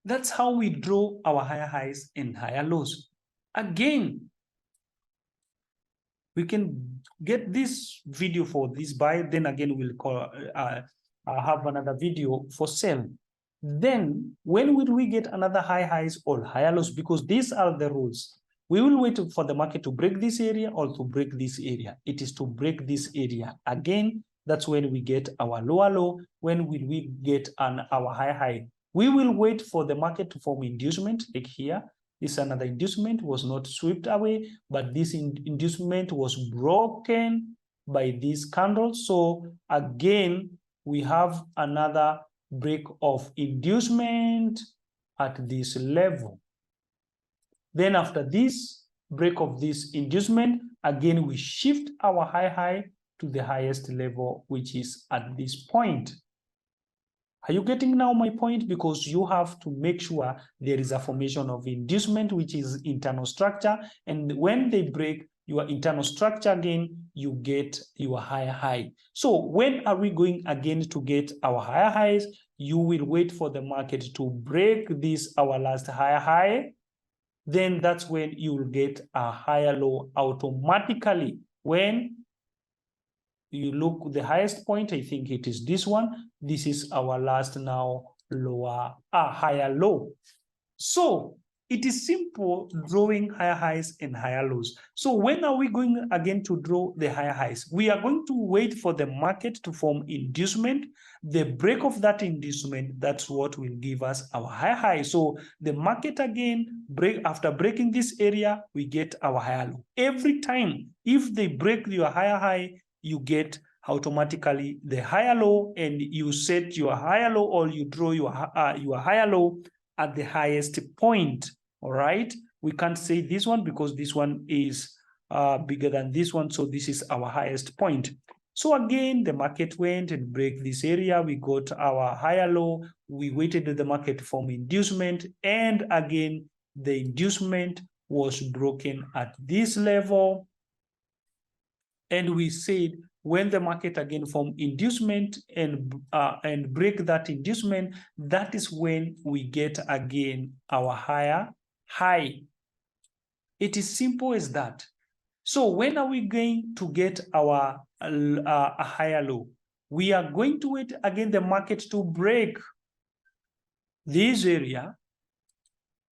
That's how we draw our higher highs and higher lows. Again, We can get this video for this buy, then again we'll call have another video for sell. Then when will we get another high highs or higher lows? Because these are the rules. We will wait for the market to break this area or to break this area. It is to break this area. Again, that's when we get our lower low. When will we get our high high? We will wait for the market to form inducement, like here. This another inducement was not swept away, but this inducement was broken by this candle. So again, we have another break of inducement at this level. Then after this break of this inducement, again, we shift our high to the highest level, which is at this point. Are you getting now my point? Because you have to make sure there is a formation of inducement, which is internal structure. And when they break your internal structure again, you get your higher high. So when are we going again to get our higher highs? You will wait for the market to break this, our last higher high. Then that's when you will get a higher low automatically. When you look the highest point, I think it is this one. This is our last now lower, higher low. So it is simple drawing higher highs and higher lows. So when are we going again to draw the higher highs? We are going to wait for the market to form inducement. The break of that inducement, that's what will give us our higher high. So the market again, after breaking this area, we get our higher low. Every time, if they break your higher high, you get automatically the higher low, and you set your higher low, or you draw your higher low at the highest point. All right, we can't say this one because this one is bigger than this one, so this is our highest point. So again, the market went and break this area, we got our higher low, we waited the market to form inducement, and again the inducement was broken at this level. And we said when the market again form inducement and break that inducement, that is when we get again our higher high. It is simple as that. So when are we going to get our a higher low? We are going to wait again the market to break this area,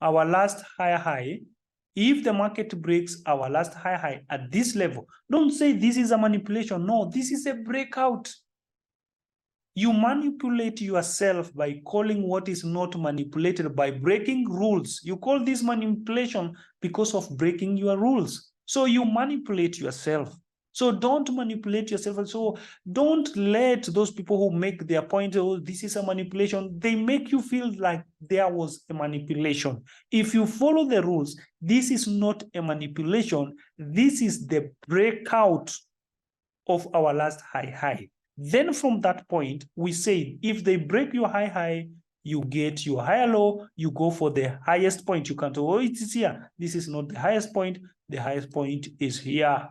our last higher high. If the market breaks our last high at this level, don't say this is a manipulation. No, this is a breakout. You manipulate yourself by calling what is not manipulated, by breaking rules. You call this manipulation because of breaking your rules. So you manipulate yourself. So don't manipulate yourself. So don't let those people who make their point, oh, this is a manipulation, they make you feel like there was a manipulation. If you follow the rules, this is not a manipulation. This is the breakout of our last high. Then from that point, we say if they break your high, you get your higher low, you go for the highest point. You can't, oh, it is here. This is not the highest point. The highest point is here.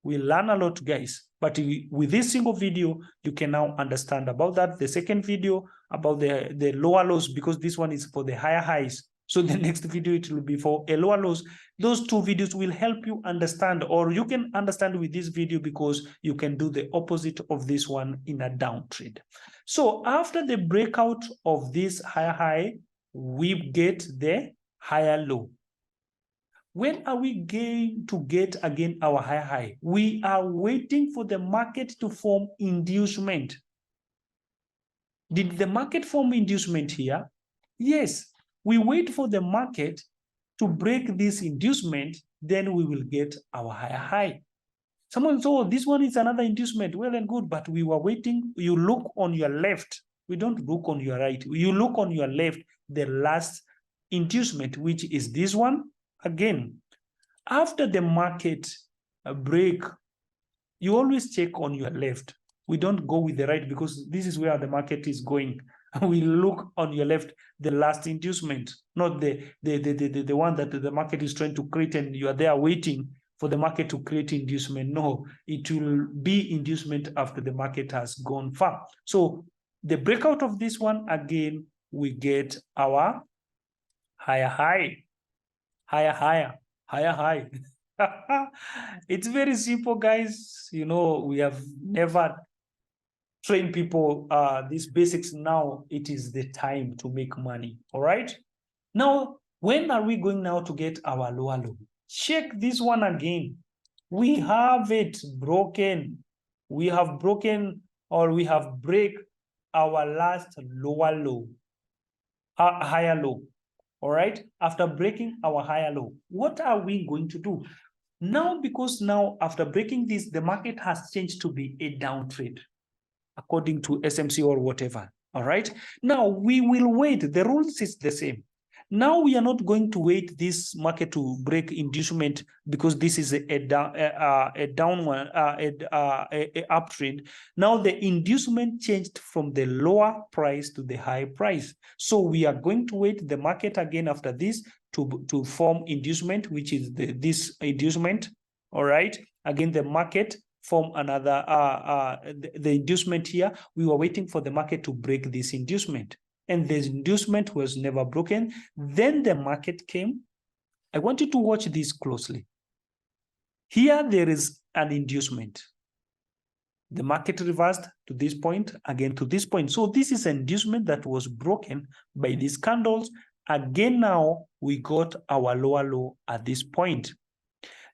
We learn a lot, guys, but with this single video, you can now understand about that. The second video about the lower lows, because this one is for the higher highs. So the next video, it will be for a lower lows. Those two videos will help you understand, or you can understand with this video, because you can do the opposite of this one in a down trade. So after the breakout of this higher high, we get the higher low. When are we going to get again our higher high? We are waiting for the market to form inducement. Did the market form inducement here? Yes. We wait for the market to break this inducement, then we will get our higher high. Someone said, oh, this one is another inducement. Well and good, but we were waiting. You look on your left. We don't look on your right. You look on your left, the last inducement, which is this one. Again, after the market break, you always check on your left. We don't go with the right, because this is where the market is going. We look on your left, the last inducement, not the one that the market is trying to create, and you are there waiting for the market to create inducement. No, it will be inducement after the market has gone far. So the breakout of this one, again, we get our higher high. It's very simple, guys. You know, we have never trained people these basics. Now it is the time to make money. All right. Now, when are we going now to get our lower low? Check this one again. We have it broken. We have broken, or we have break our last lower low, higher low. All right. After breaking our higher low, what are we going to do? Now, because now after breaking this, the market has changed to be a downtrend according to SMC or whatever. All right. Now we will wait. The rules is the same. Now we are not going to wait this market to break inducement because this is a down one, a uptrend. Now the inducement changed from the lower price to the high price. So we are going to wait the market again after this to form inducement, which is this inducement. All right. Again, the market form another the inducement here. We were waiting for the market to break this inducement, and the inducement was never broken. Then the market came. I want you to watch this closely. Here there is an inducement. The market reversed to this point, again to this point. So this is an inducement that was broken by these candles. Again, now we got our lower low at this point.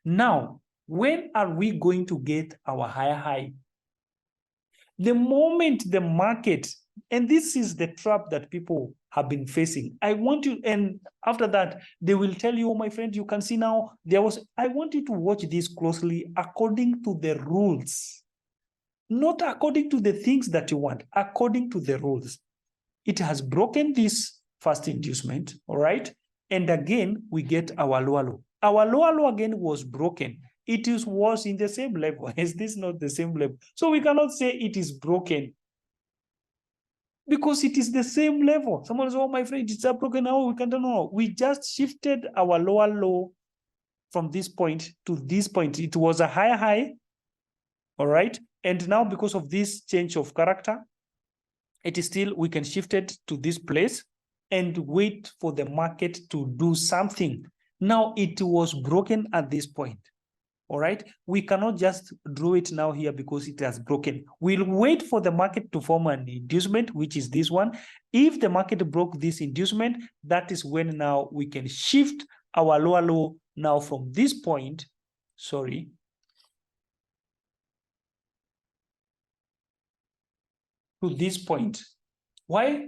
Now, when are we going to get our higher high? The moment the market, and this is the trap that people have been facing. I want you, and after that, they will tell you, oh, my friend, you can see now, I want you to watch this closely according to the rules, not according to the things that you want, according to the rules. It has broken this first inducement, all right? And again, we get our lower low. Our lower low again was broken. It was in the same level. Is this not the same level? So we cannot say it is broken because it is the same level. Someone says, oh, my friend, it's a broken now. We can't know. We just shifted our lower low from this point to this point. It was a higher high, all right? And now because of this change of character, it is still, we can shift it to this place and wait for the market to do something. Now it was broken at this point. All right. We cannot just draw it now here because it has broken. We'll wait for the market to form an inducement, which is this one. If the market broke this inducement, that is when now we can shift our lower low now from this point, sorry, to this point. Why?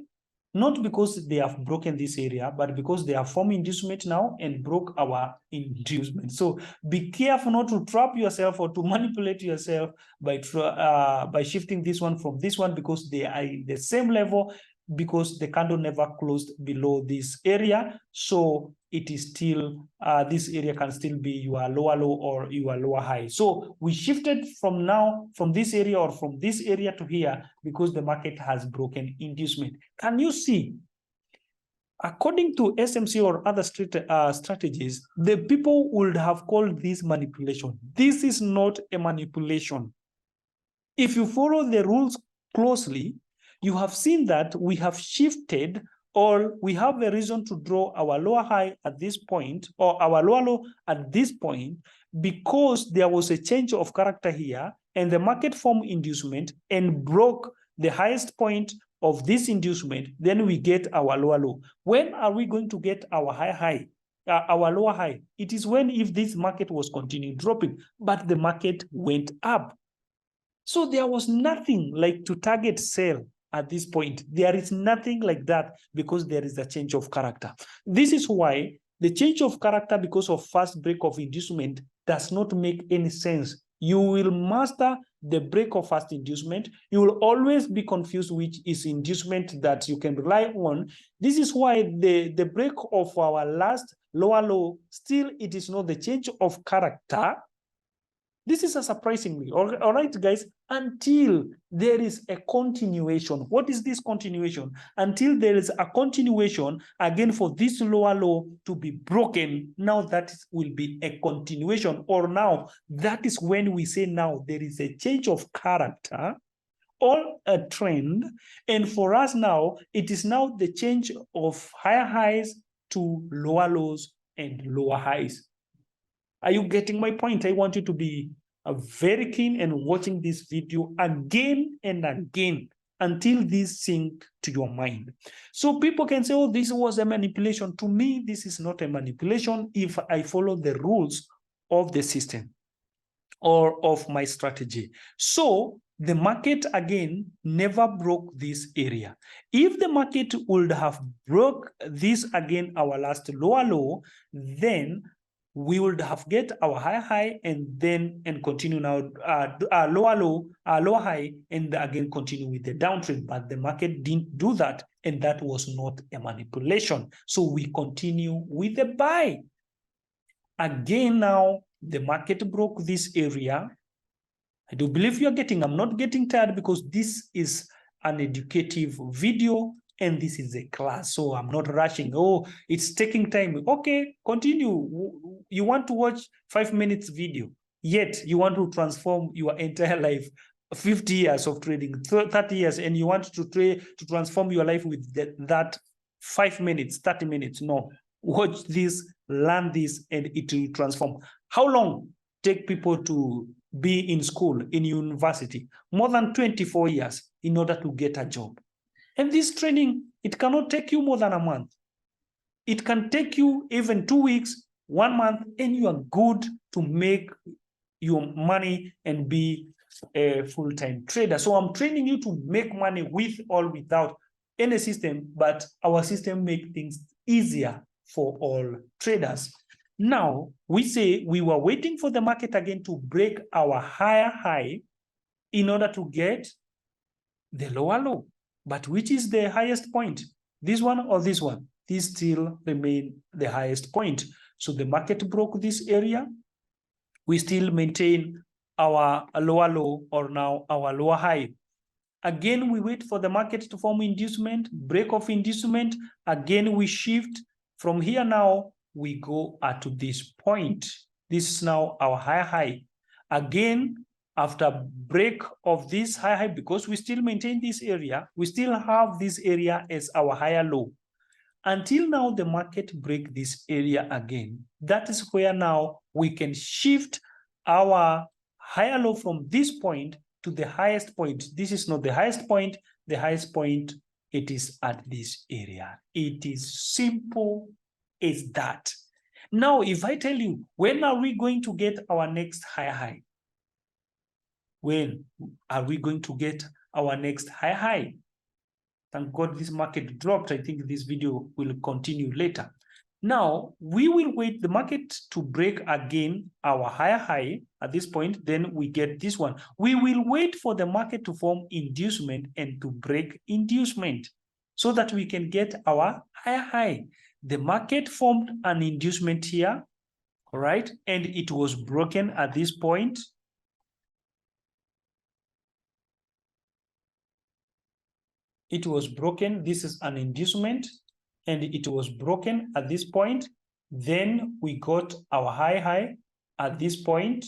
Not because they have broken this area, but because they have formed inducement now and broke our inducement. So be careful not to trap yourself or to manipulate yourself by shifting this one from this one, because they are in the same level, because the candle never closed below this area. So it is still, this area can still be your lower low or your lower high. So we shifted from now, from this area or from this area to here, because the market has broken inducement. Can you see? According to SMC or other strategies, the people would have called this manipulation. This is not a manipulation. If you follow the rules closely, you have seen that we have shifted, or we have a reason to draw our lower high at this point or our lower low at this point, because there was a change of character here and the market formed inducement and broke the highest point of this inducement. Then we get our lower low. When are we going to get our high? Our lower high? It is when, if this market was continuing dropping, but the market went up. So there was nothing like to target sell at this point. There is nothing like that, because there is a change of character. This is why the change of character, because of fast break of inducement, does not make any sense. You will master the break of fast inducement. You will always be confused which is inducement that you can rely on. This is why the break of our last lower low, still it is not the change of character. This is a surprisingly, all right, guys, until there is a continuation. What is this continuation? Until there is a continuation, again, for this lower low to be broken, now that will be a continuation, or now that is when we say now there is a change of character or a trend. And for us now, it is now the change of higher highs to lower lows and lower highs. Are you getting my point? I want you to be very keen and watching this video again and again until this sink to your mind. So people can say, oh, this was a manipulation. To me, this is not a manipulation if I follow the rules of the system or of my strategy. So the market again never broke this area. If the market would have broke this again, our last lower low, then we would have get our high and continue now lower low, lower high, and again continue with the downtrend. But the market didn't do that, and that was not a manipulation. So we continue with the buy. Again, now the market broke this area. I do believe you're getting, I'm not getting tired because this is an educative video and this is a class, so I'm not rushing. Oh, it's taking time. Okay, continue. You want to watch 5 minutes video, yet you want to transform your entire life, 50 years of trading, 30 years, and you want to transform your life with that 5 minutes, 30 minutes. No, watch this, learn this, and it will transform. How long take people to be in school, in university? More than 24 years in order to get a job. And this training, it cannot take you more than a month. It can take you even 2 weeks, 1 month, and you are good to make your money and be a full-time trader. So I'm training you to make money with or without any system, but our system makes things easier for all traders. Now, we say we were waiting for the market again to break our higher high in order to get the lower low. But which is the highest point? This one or this one? This still remain the highest point. So the market broke this area. We still maintain our lower low, or now our lower high. Again, we wait for the market to form inducement, break of inducement. Again, we shift from here. Now we go to this point. This is now our high. Again, after break of this high, because we still maintain this area, we still have this area as our higher low. Until now, the market break this area again. That is where now we can shift our higher low from this point to the highest point. This is not the highest point. The highest point, it is at this area. It is simple as that. Now, if I tell you, when are we going to get our next high? When are we going to get our next high? Thank God this market dropped. I think this video will continue later. Now, we will wait the market to break again our high at this point. Then we get this one. We will wait for the market to form inducement and to break inducement so that we can get our high. The market formed an inducement here, all right? And it was broken at this point. It was broken. This is an inducement, and it was broken at this point. Then we got our high at this point.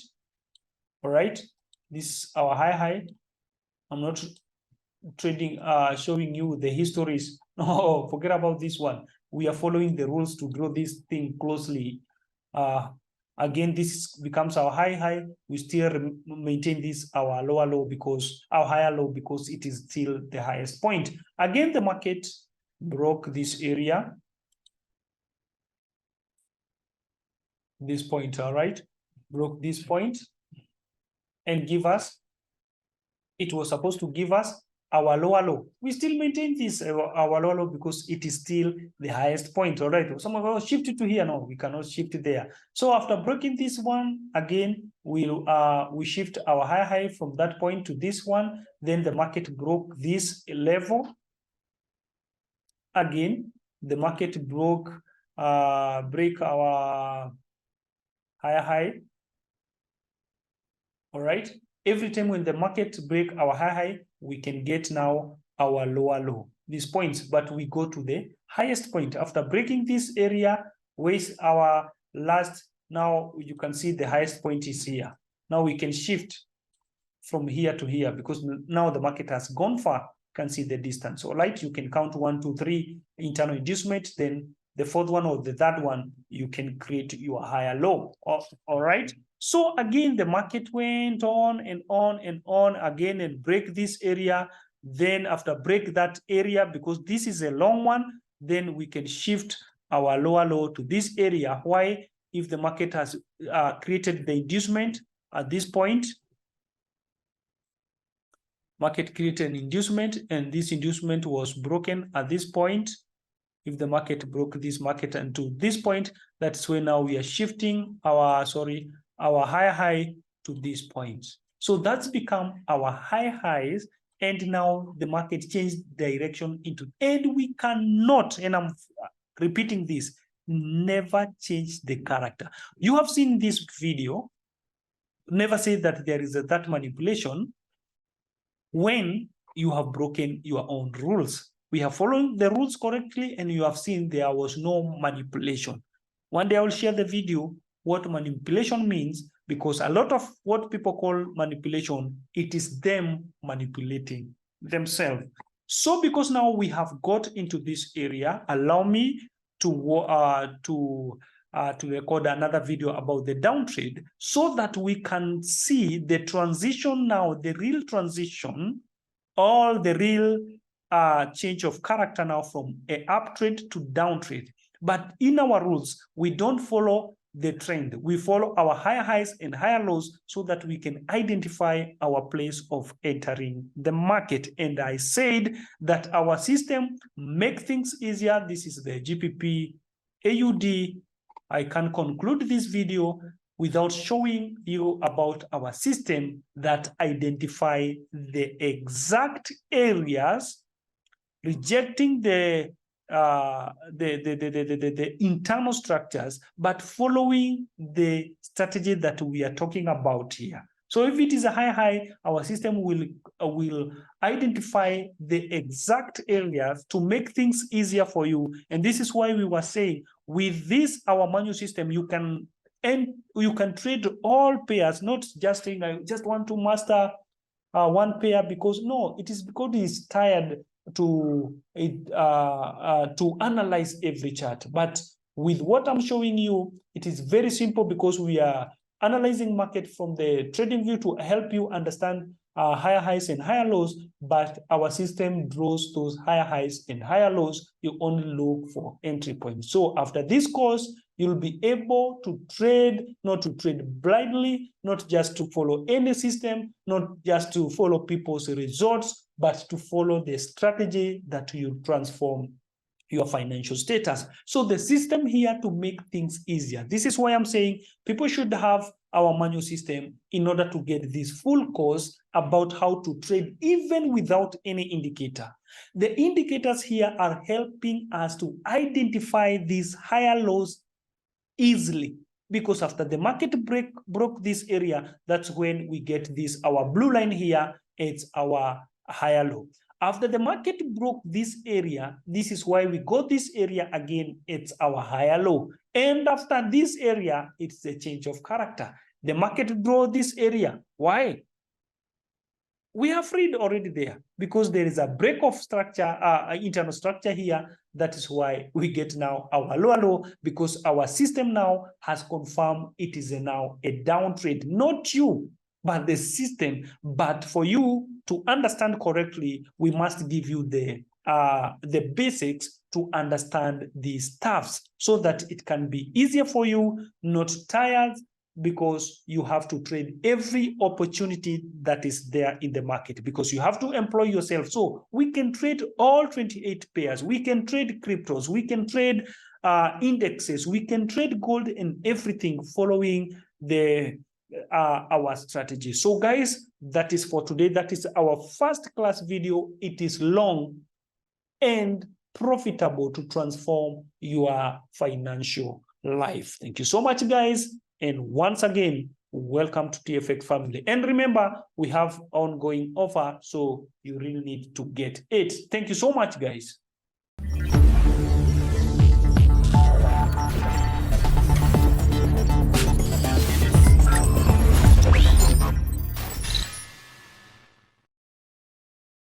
All right, this is our high. I'm not trading, showing you the histories. No, forget about this one. We are following the rules to draw this thing closely. Again, this becomes our high. We still maintain this our lower low, because our higher low, because it is still the highest point. Again, the market broke this area, this point, all right, broke this point and give us, it was supposed to give us our lower low. We still maintain this our lower low because it is still the highest point. All right, some of us shift it to here. No, we cannot shift it there. So after breaking this one again, we shift our high from that point to this one. Then the market broke this level again. The market break our high. All right, every time when the market break our high, we can get now our lower low, these points, but we go to the highest point. After breaking this area, where's our last, now you can see the highest point is here. Now we can shift from here to here because now the market has gone far. You can see the distance. So right, you can count 1, 2, 3 internal inducement, then the fourth one or the third one, you can create your higher low. All right. So again, the market went on and on and on again and break this area. Then after break that area, because this is a long one, then we can shift our lower low to this area. Why? If the market has created the inducement at this point, market created an inducement and this inducement was broken at this point. If the market broke this market and to this point, that's where now we are shifting our higher high to this point. So that's become our high highs, and now the market changed direction into, and we cannot, and I'm repeating this, never change the character. You have seen this video, never say that there is that manipulation when you have broken your own rules. We have followed the rules correctly and you have seen there was no manipulation. One day I will share the video what manipulation means, because a lot of what people call manipulation, it is them manipulating themselves. So because now we have got into this area, allow me to record another video about the downtrade so that we can see the transition now, the real transition, all the real change of character now from a uptrade to downtrade. But in our rules, we don't follow the trend. We follow our higher highs and higher lows so that we can identify our place of entering the market. And I said that our system makes things easier. This is the GPP AUD. I can conclude this video without showing you about our system that identify the exact areas, rejecting the internal structures, but following the strategy that we are talking about here. So if it is a high high, our system will identify the exact areas to make things easier for you. And this is why we were saying with this, our manual system, you can trade all pairs, not just saying I just want to master one pair, because no, it is because it's tired to analyze every chart. But with what I'm showing you, it is very simple, because we are analyzing market from the trading view to help you understand higher highs and higher lows, but our system draws those higher highs and higher lows. You only look for entry points. So after this course, you'll be able to trade, not to trade blindly, not just to follow any system, not just to follow people's results, but to follow the strategy that will transform your financial status. So the system here to make things easier. This is why I'm saying people should have our manual system in order to get this full course about how to trade even without any indicator. The indicators here are helping us to identify these higher lows easily, because after the market broke this area, that's when we get this, our blue line here, it's our higher low. After the market broke this area, this is why we got this area again, it's our higher low. And after this area, it's a change of character. The market draw this area. Why? We are freed already there, because there is a break of structure, internal structure here. That is why we get now our lower low, because our system now has confirmed it is now a downtrade, not you, but the system. But for you to understand correctly, we must give you the basics to understand these stuffs so that it can be easier for you, not tired, because you have to trade every opportunity that is there in the market, because you have to employ yourself. So we can trade all 28 pairs, we can trade cryptos, we can trade indexes, we can trade gold and everything following the our strategy. So guys, that is for today. That is our first class video. It is long and profitable to transform your financial life. Thank you so much, guys. And once again, welcome to TFX family. And remember, we have ongoing offer, so you really need to get it. Thank you so much, guys.